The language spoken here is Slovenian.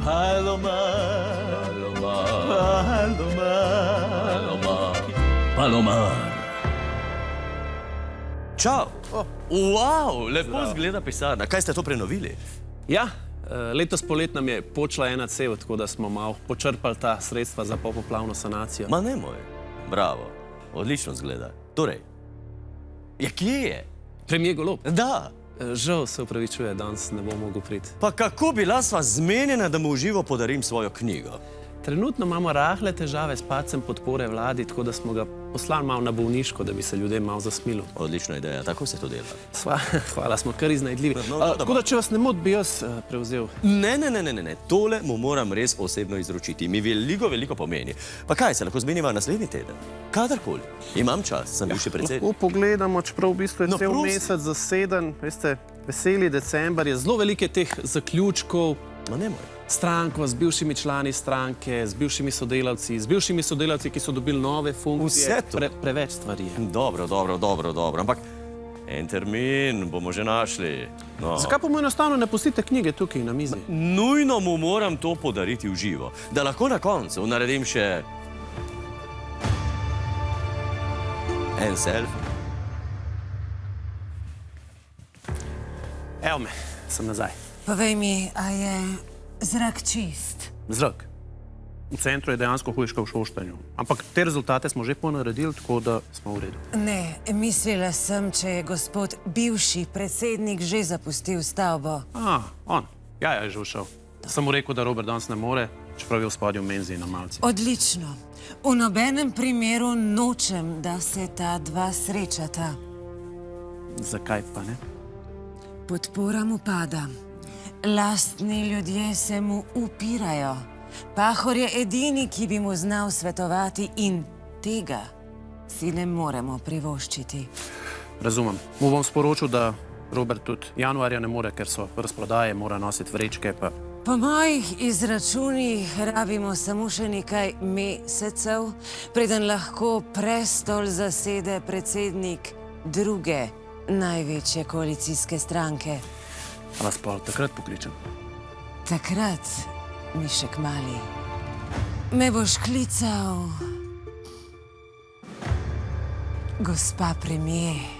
Palomar, Palomar. Čau. Wow, lepo zgleda pisarna. Kaj ste to prenovili? Ja, letos polet nam je počela ena cev, tako da smo malo počrpali ta sredstva za popoplavno sanacijo. Ma ne moj. Bravo. Odlično zgleda. Torej, ja, kje je? Premijer Golob. Da. Žal se upravičuje, danes ne bo mogel priti. Pa kako bila sva zmenjena, da mu v živo podarim svojo knjigo? Trenutno imamo rahle težave s padcem podpore vladi, tako da smo ga poslali malo na bolniško, da bi se ljudem malo zasmilil. Odlična ideja, tako se to dela. Hvala, smo kar iznajdljivi. Tako da, če vas ne moti, bi jaz prevzel. Ne. Tole mu moram res osebno izročiti. Mi veliko pomeni. Pa kaj, se lahko zmeniva naslednji teden? Kadarkoli. Imam čas, sem bivši predsednik. Lahko pogledamo, čeprav v bistvu je cel mesec zaseden. Veste, veseli december je zelo velike teh zaključkov. Ma ne moj. Stranko, z bivšimi člani stranke, z bivšimi sodelavci, ki so dobili nove funkcije. Vse to? Preveč stvari je. Dobro. Ampak en termin bomo že našli. Zakaj pa mu enostavno ne pustite knjige tukaj na mizi? Nujno mu moram to podariti v živo, da lahko na koncu naredim še en selfie. Evo me, sem nazaj. Povej mi, a je zrak čist? Zrak. V centru je dejansko hujška v Šoštanju. Ampak te rezultate smo že ponaredili, tako da smo v redu. Ne, mislila sem, če je gospod bivši predsednik že zapustil stavbo. On. Ja, je že všel. Sem mu rekel, da Robert danes ne more, čeprav je v spodju v menzi na malci. Odlično. V nobenem primeru nočem, da se ta dva srečata. Zakaj pa ne? Podpora mu pada. Lastni ljudje se mu upirajo. Pahor je edini, ki bi mu znal svetovati in tega si ne moremo privoščiti. Razumem. Mu bom sporočil, da Robert tudi januarja ne more, ker so razprodaje, mora nositi vrečke pa... Po mojih izračunih rabimo samo še nekaj mesecev, preden lahko prestol zasede predsednik druge največje koalicijske stranke. A vas pa takrat pokličem? Takrat, Mišek mali, me boš klical gospa premijer.